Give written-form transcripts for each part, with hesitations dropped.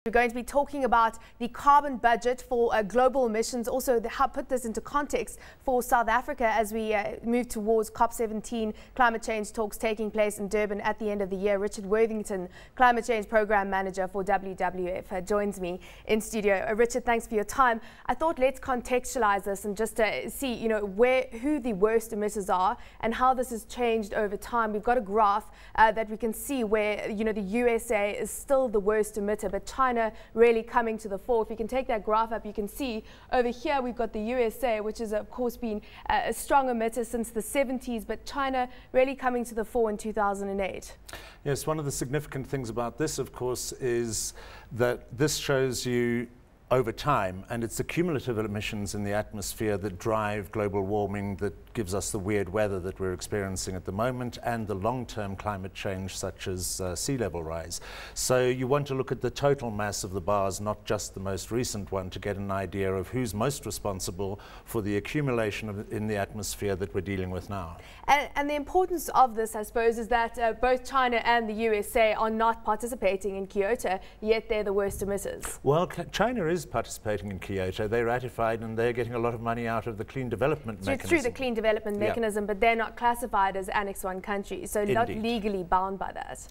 We're going to be talking about the carbon budget for global emissions, also how put this into context for South Africa as we move towards COP17 climate change talks taking place in Durban at the end of the year. Richard Worthington, Climate Change Program Manager for WWF, joins me in studio. Richard, thanks for your time. I thought let's contextualize this and just see, who the worst emitters are and how this has changed over time. We've got a graph that we can see where, the USA is still the worst emitter, but China really coming to the fore. If you can take that graph up, you can see over here we've got the USA, which has of course been a strong emitter since the 70s, but China really coming to the fore in 2008. Yes, one of the significant things about this, of course, is that this shows you over time, and it's the cumulative emissions in the atmosphere that drive global warming, that gives us the weird weather that we're experiencing at the moment, and the long-term climate change such as sea level rise. So you want to look at the total mass of the bars, not just the most recent one, to get an idea of who's most responsible for the accumulation in the atmosphere that we're dealing with now. And the importance of this, I suppose, is that both China and the USA are not participating in Kyoto, yet they're the worst emitters. Well, China is participating in Kyoto. They ratified and they're getting a lot of money out of the clean development mechanism. Through the clean development mechanism, but they're not classified as Annex 1 countries, so not legally bound by that.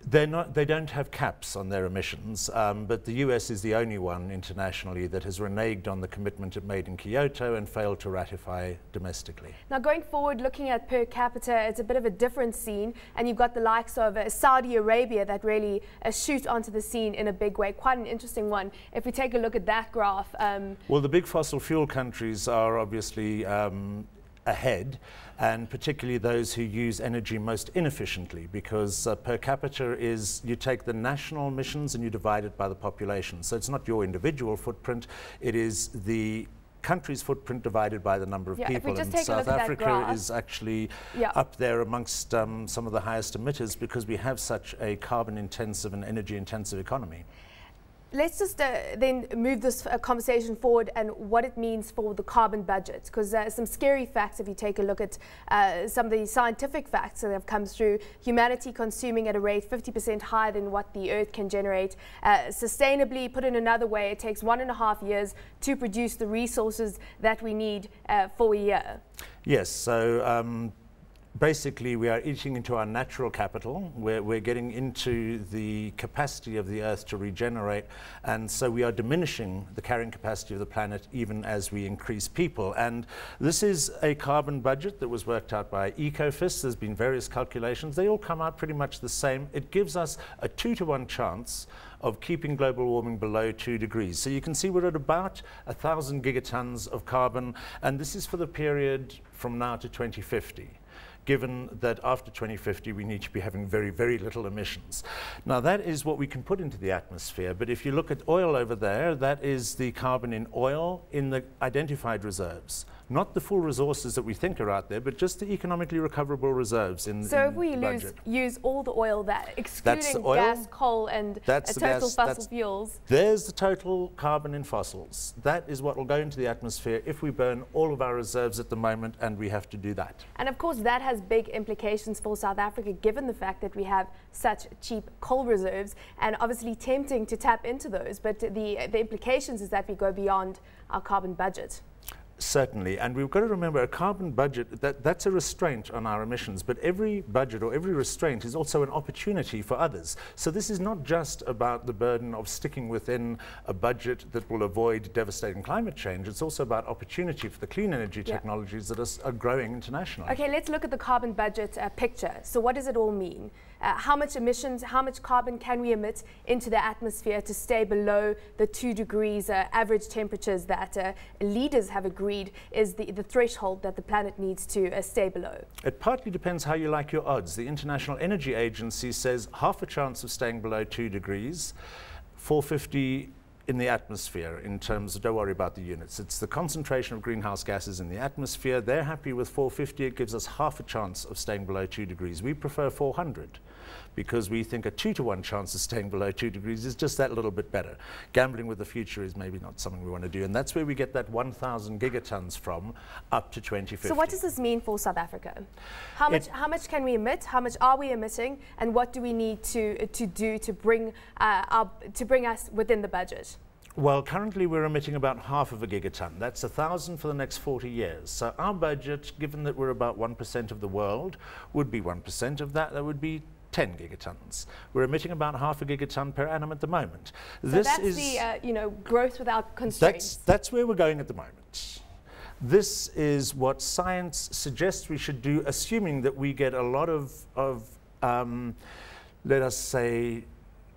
They're not. They don't have caps on their emissions, but the US is the only one internationally that has reneged on the commitment it made in Kyoto and failed to ratify domestically. Now, going forward, looking at per capita, it's a bit of a different scene, and you've got the likes of Saudi Arabia that really shoot onto the scene in a big way. Quite an interesting one. If we take a look at that graph. Well, the big fossil fuel countries are obviously ahead, and particularly those who use energy most inefficiently, because per capita is, you take the national emissions and you divide it by the population. So it's not your individual footprint, it is the country's footprint divided by the number of people. And South Africa is actually up there amongst some of the highest emitters because we have such a carbon intensive and energy intensive economy. Let's just then move this conversation forward and what it means for the carbon budget, because some scary facts if you take a look at some of the scientific facts that have come through. Humanity consuming at a rate 50% higher than what the Earth can generate. Sustainably, put in another way, it takes 1.5 years to produce the resources that we need for a year. Yes, so basically, we are eating into our natural capital. We're getting into the capacity of the Earth to regenerate, and so we are diminishing the carrying capacity of the planet even as we increase people. And this is a carbon budget that was worked out by Ecofis. There's been various calculations. They all come out pretty much the same. It gives us a 2-to-1 chance of keeping global warming below 2 degrees. So you can see we're at about 1,000 gigatons of carbon, and this is for the period from now to 2050. Given that after 2050 we need to be having very, very little emissions. Now that is what we can put into the atmosphere, but if you look at oil over there, that is the carbon in oil in the identified reserves. Not the full resources that we think are out there, but just the economically recoverable reserves in So if we use all the oil, excluding gas, coal and total fossil fuels. There's the total carbon in fossils. That is what will go into the atmosphere if we burn all of our reserves at the moment, and we have to do that. And of course that has big implications for South Africa, given the fact that we have such cheap coal reserves, and obviously tempting to tap into those, but the implications is that we go beyond our carbon budget. Certainly, and we've got to remember a carbon budget, that's a restraint on our emissions, but every budget or every restraint is also an opportunity for others. So this is not just about the burden of sticking within a budget that will avoid devastating climate change, it's also about opportunity for the clean energy technologies that are growing internationally. Okay, let's look at the carbon budget picture. So what does it all mean? How much emissions, how much carbon can we emit into the atmosphere to stay below the 2 degrees average temperatures that leaders have agreed is the threshold that the planet needs to stay below? It partly depends how you like your odds. The International Energy Agency says half a chance of staying below 2 degrees, 450 in the atmosphere in terms of, don't worry about the units. It's the concentration of greenhouse gases in the atmosphere. They're happy with 450. It gives us half a chance of staying below 2 degrees. We prefer 400 because we think a 2-to-1 chance of staying below 2 degrees is just that little bit better. Gambling with the future is maybe not something we want to do, and that's where we get that 1,000 gigatons from up to 2050. So what does this mean for South Africa? How much can we emit? How much are we emitting? And what do we need to do to bring us within the budget? Well, currently we're emitting about half of a gigaton. That's 1,000 for the next 40 years. So our budget, given that we're about 1% of the world, would be 1% of that. That would be 10 gigatons. We're emitting about half a gigaton per annum at the moment. So this is the growth without constraints. That's where we're going at the moment. This is what science suggests we should do, assuming that we get a lot of let us say,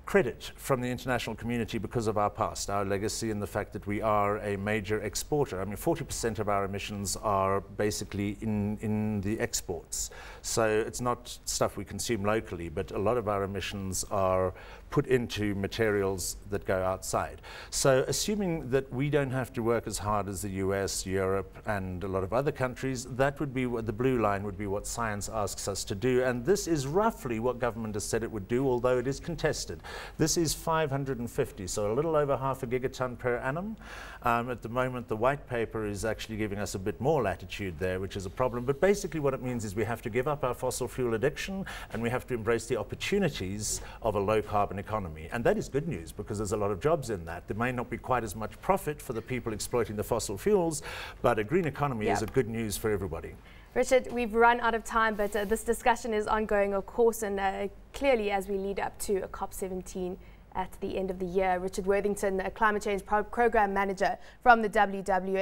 credit from the international community because of our past, our legacy, and the fact that we are a major exporter. I mean, 40% of our emissions are basically in the exports. So it's not stuff we consume locally, but a lot of our emissions are put into materials that go outside. So assuming that we don't have to work as hard as the US, Europe, and a lot of other countries, that would be what the blue line would be, what science asks us to do. And this is roughly what government has said it would do, although it is contested. This is 550, so a little over half a gigaton per annum. At the moment, the white paper is actually giving us a bit more latitude there, which is a problem. But basically what it means is we have to give up our fossil fuel addiction, and we have to embrace the opportunities of a low-carbon economy. And that is good news, because there's a lot of jobs in that. There may not be quite as much profit for the people exploiting the fossil fuels, but a green economy is a good news for everybody. Richard, we've run out of time, but this discussion is ongoing, of course, and clearly as we lead up to a COP17 at the end of the year. Richard Worthington, a climate change program manager from the WWF.